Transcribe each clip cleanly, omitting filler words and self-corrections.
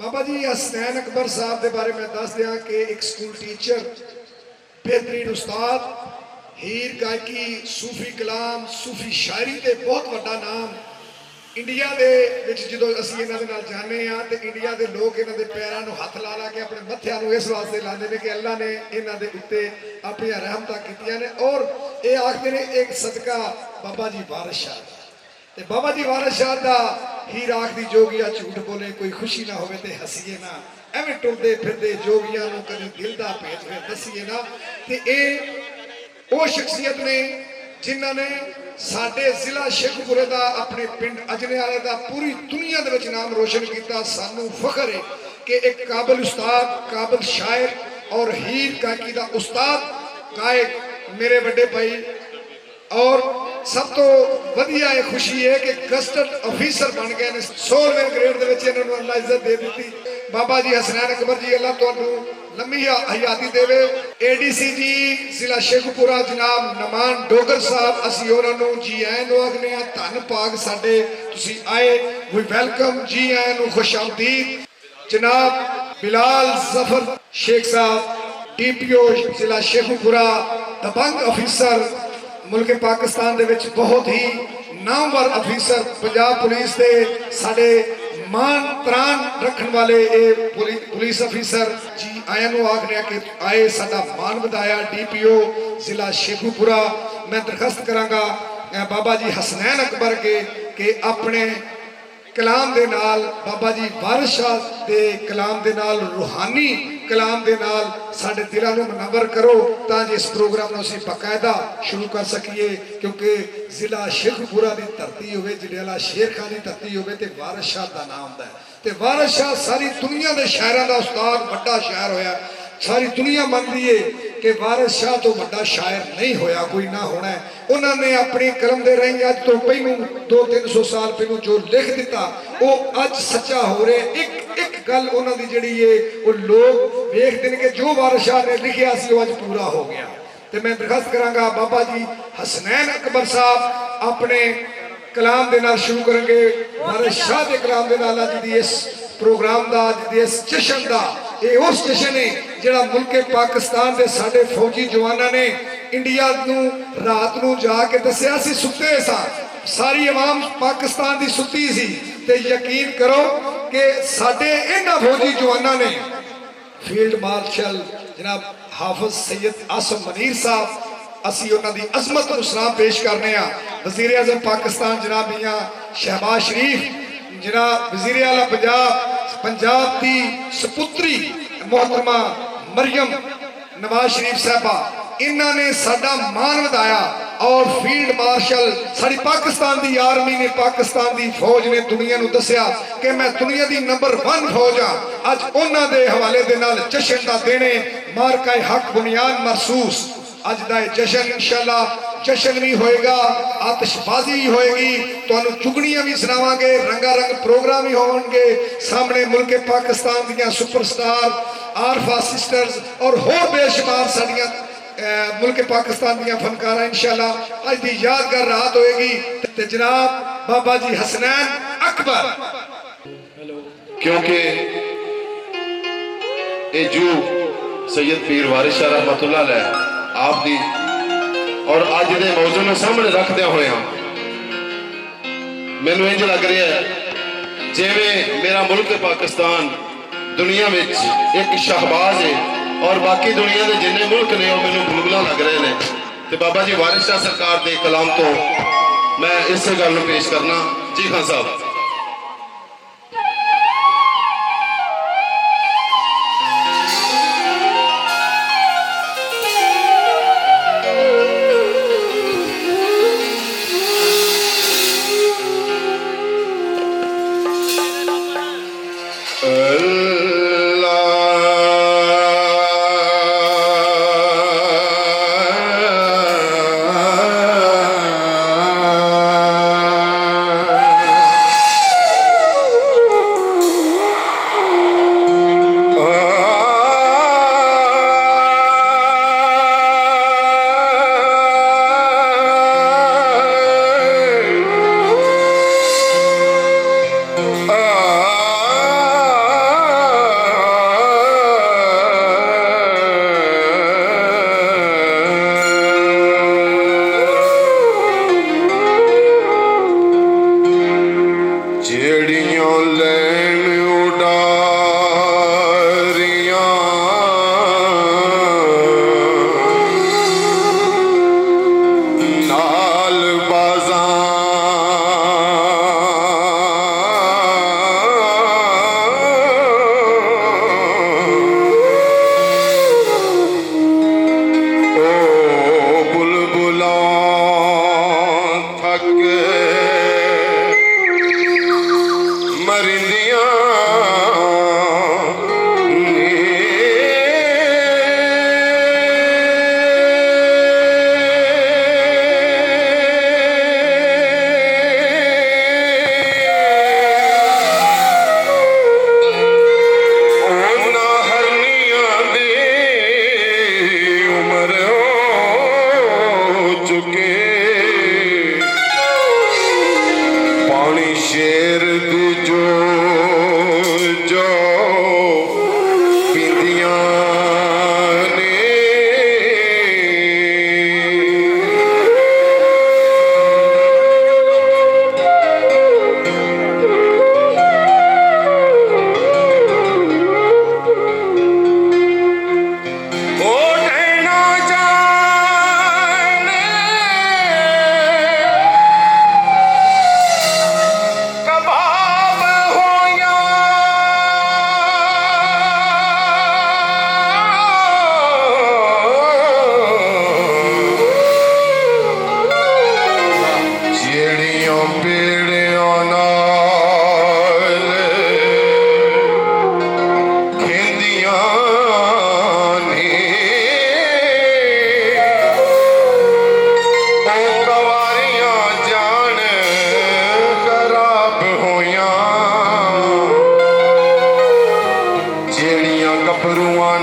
बाबा जी हसनैन अकबर साहब के बारे में दस दिया कि एक स्कूल टीचर, बेहतरीन उस्ताद, हीर गायकी, सूफी कलाम, सूफी शायरी ते बहुत बड़ा नाम इंडिया के जो असी इन्हों के जाने तो इंडिया के लोग इन्होंने पैरों को हथ ला ला के अपने मत्थों को इस वास्ते लाते हैं कि अल्लाह ने इन्होंने उत्ते अपन रहमत की ने। और ये आखते हैं एक सदका बाबा जी वारिस शाह ते बाबा जी वारिस शाह का हीर आखदी जोगिया झूठ बोले कोई खुशी ना होवे ते हसीए ना, एवें टुरदे फिरदे जोगिया नूं कदी दिल दा भेद फिर दसीए ना। ते ये वो शख्सियत ने जिन्होंने साडे जिला शेखपुरे का अपने पिंड अजने वाले का पूरी दुनिया दे विच नाम रोशन किया। सानू फख्र है कि एक काबिल उस्ताद, काबिल शायर और हीर गायकी का उस्ताद गायक मेरे बड़े भाई, और सब तो वधिया ये खुशी है कि गस्टड ऑफिसर बन गए ने 16वें ग्रेड दे अल्लाह इज्जत दे दी। बाबा जी हसनैन अकबर जी अल्लाह तुहानू लंबी हयाती देवे। एडीसी जी जिला शेखपुरा जनाब नमान डोगर साहब, असी उन्होंने जी आए आखने धन भाग साडे तुसी आए, वी वेलकम, जी आए खुश आमदीद। जनाब बिलाल जफर शेख साहब DPO जिला शेखपुरा, दबंग ऑफिसर, मुल्क पाकिस्तान दे विच बहुत ही नामवर ऑफिसर, पंजाब पुलिस के साडे मान त्राण रखने वाले ये पुलिस ऑफिसर जी आया आखने कि आए साडा मान वधाया। DPO जिला शेखुपुरा, मैं दरखास्त करांगा बाबा जी हसनैन अकबर के अपने कलाम दे नाल, बाबा जी वारिस शाह दे कलाम दे नाल, रूहानी कलाम दे नाल साडे दिलों को मुनव्वर करो ताकि इस प्रोग्राम को असीं बाकायदा शुरू कर सकीए। क्योंकि जिला शेखपुरा की धरती होवे, जड़ियाला शेर खान की धरती होवे ते वारिस शाह का नाम आंदा है। ते वारिस शाह सारी दुनिया के शायरों का उस्ताद, बड़ा शायर होया। सारी दुनिया मानती है कि वारिस शाह तो बड़ा शायर नहीं होया, कोई ना होना है। उन्होंने अपनी कलम दे रही अज तो पहलू 200-300 साल पहलू जो लिख दिता वो अज सच्चा हो रहा है। एक एक गल उन्होंने जी है वो लोग वेखते हैं कि जो वारिस शाह ने लिखिया सी वो अज पूरा हो गया। तो मैं दरखास्त करांगा बाबा जी हसनैन अकबर साहब अपने कलाम के नाल शुरू करेंगे। वारिस शाह के कलाम के नाल अज दी इस प्रोग्राम का, अज दी इस जश्न का, ये उस जश्न है जिहड़ा मुल्क पाकिस्तान के साडे फौजी जवानों ने इंडिया नूं रात नूं जाके दस्सिया सी, सुते सा, सारी अवाम पाकिस्तान की सुती सी। ते यकीन करो कि साडे इन्हां फौजी जवानों ने फील्ड मार्शल जनाब हाफिज सैयद आसम मनीर साहब, असी उन्हां दी अजमत नूं सलाम पेश करने आ। वज़ीर आज़म पाकिस्तान जनाब मियां शहबाज शरीफ, जनाब वज़ीर आला पंजाब की सपुत्री मोहतरमा मरियम नवाज शरीफ साहबा, इन्होंने साडा मान वधाया। और फील्ड मार्शल साड़ी पाकिस्तान की आर्मी ने, पाकिस्तान की फौज ने दुनिया को दसिया कि मैं दुनिया की नंबर 1 फौज हाँ। अज उन्होंने हवाले के नाल जश्न का देने मारका हक बुनियाद महसूस अज का जश्न इंशाअल्लाह जश्न भी होएगा, आतिशबाजी भी होएगी, तुहानू चुगड़ियां भी सुनावांगे, रंगारंग प्रोग्राम भी होंगे। सामने मुल्क पाकिस्तान दियां सुपरस्टार आरफा सिस्टर्स और होर बेशुमार साड़ियां मुल्क पाकिस्तान दियां फनकारा इंशाअल्लाह अज दी यादगार रात होएगी। ते जनाब बाबा जी हसनैन अकबर, क्योंकि ये जो सैयद पीर वारिस शाह रहमतुल्लाह अलैह आप दी और अज के मौजू में सामने रखदे हुए मैनू इंज लग रहा है जिवें मेरा मुल्क पाकिस्तान दुनिया में एक शहबाज है और बाकी दुनिया के जिन्ने मुल्क ने मैनू बुलबुला लग रहे हैं। तो बाबा जी वारिस शाह सरकार के कलाम तो मैं इस गल पेश करना। जी खान साहब,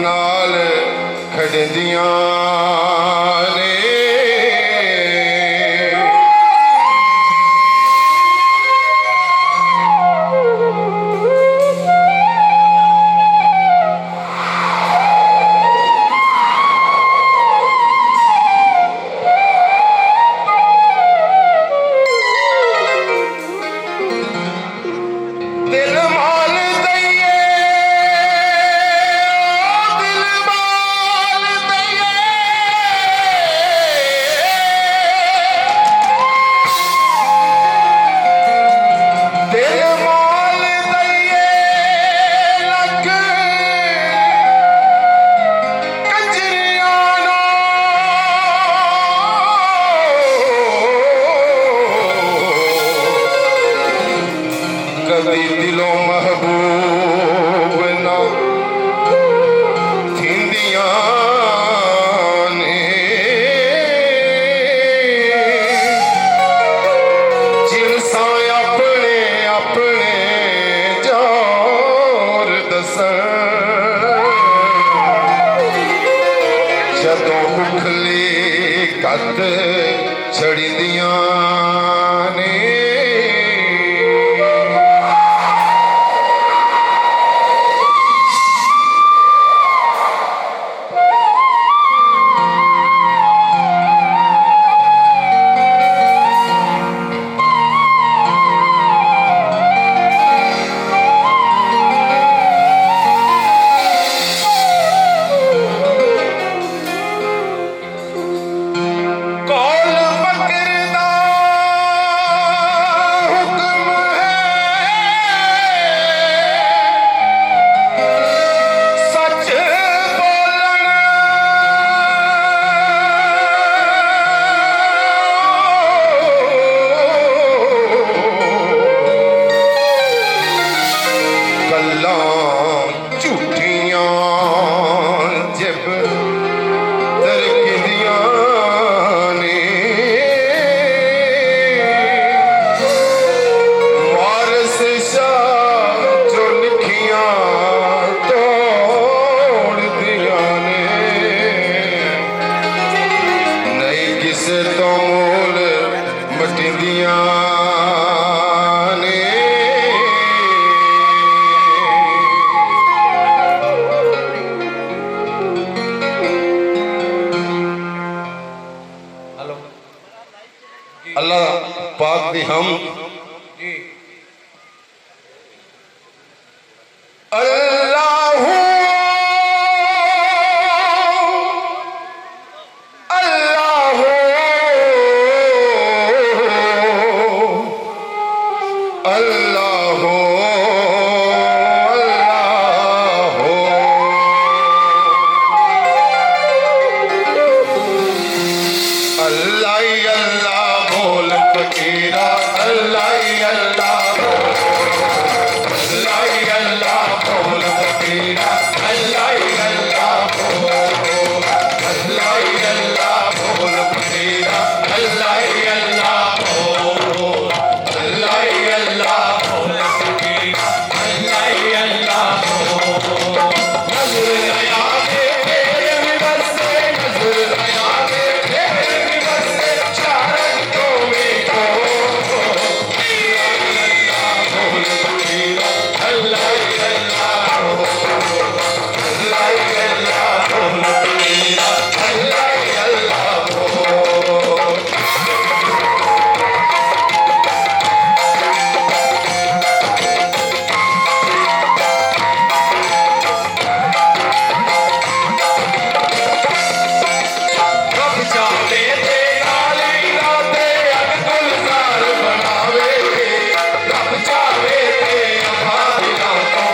नाल खड़दियां ने दिल माल दइए दिल माल दइए दिल माल दइए लग कंजरियां कभी दिलों महबूब ना थिंदियां ने जिनसा अपने अपने जोर दसन जदों उखली कद छड़िंदियां ने कौल बकर दा हुक्म है सच बोलना गल्लां झूठियां जिब तरकिदियां ने वारस शाह जो लिखियां तोड़ दियां ने नहीं किसे तो मोल मटिंदियां ने अल्लाह पाक दी हम अल्लाहू अल्लाहू अल्लाहू अल्लाह ही अल्लाह बोल फकीरा अल्लाह ही अल्लाह अल्लाह ही अल्लाह बोल फकीरा अल्लाह ही अल्लाह बोल अल्लाह ही अल्लाह बोल फकीरा अल्लाह ही अल्लाह बोल अल्लाह ही अल्लाह बोल फकीरा अल्लाह ही अल्लाह बोल नजर आया तेरे भी बसे नजर आया तेरे भी बसे चारक तो में को अल्लाह बोल फकीरा अल्लाह ही अल्लाह बोल अल्लाह ही अल्लाह बोल फकीरा अल्लाह ही अल्लाह बोल रब चाहे ते नाले इरादे अब्दुल जार बनावे रब चाहे ते अभागिना तो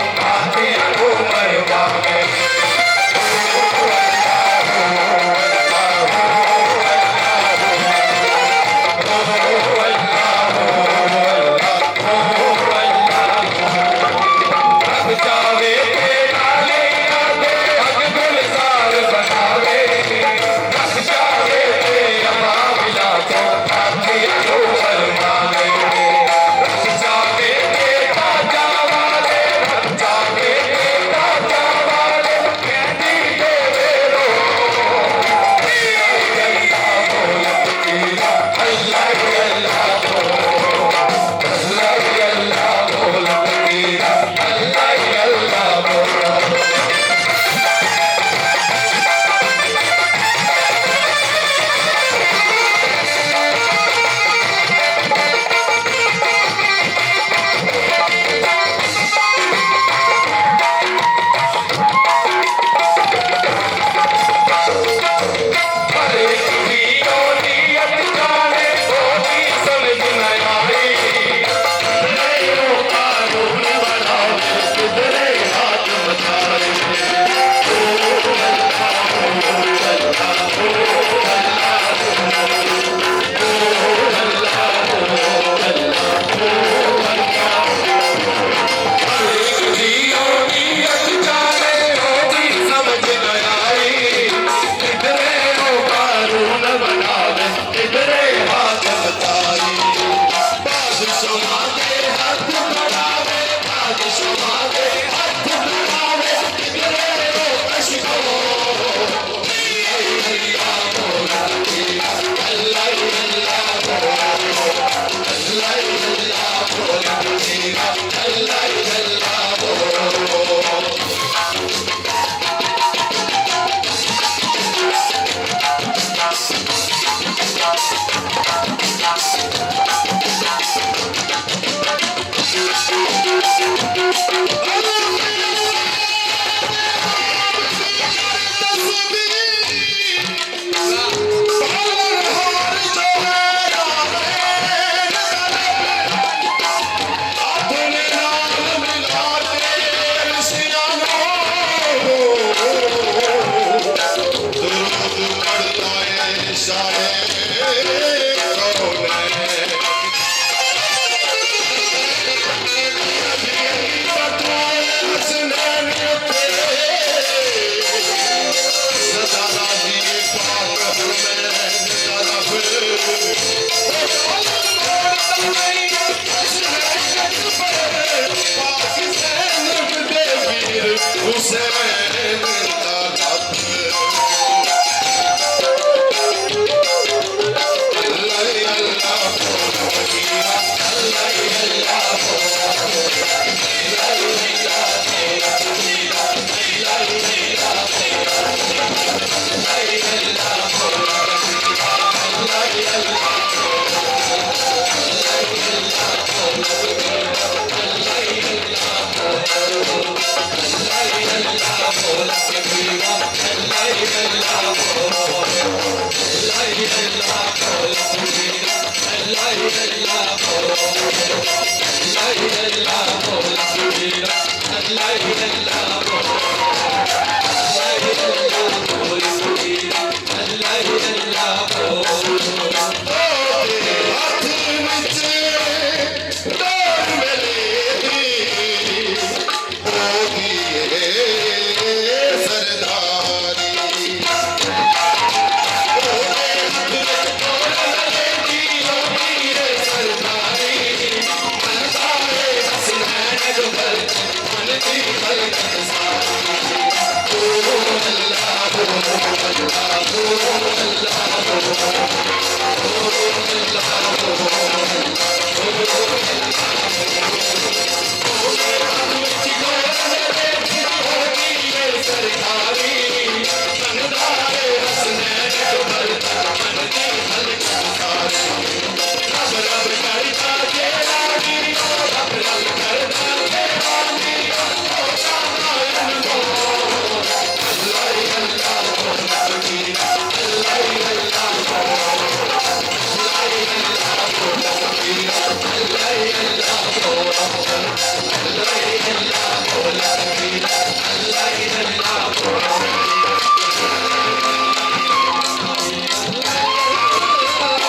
ਹੱਥ ਵਿੱਚ ਡੋਰ ਮਿਲੇ ਉਹਦੀ ਸਰਦਾਰੀ ਉਹਦੇ ਹੱਥ ਵਿੱਚ ਡੋਰ ਮਿਲੇ ਉਹਦੀ ਸਰਦਾਰੀ ਮਨਦਾਰੇ ਹਸਨੈਨ ਗੁਬਰ ਮਨ ਦੀ ਹਲਕਤ ਸਾਰੀ ਉਹ ਅੱਲਾਹ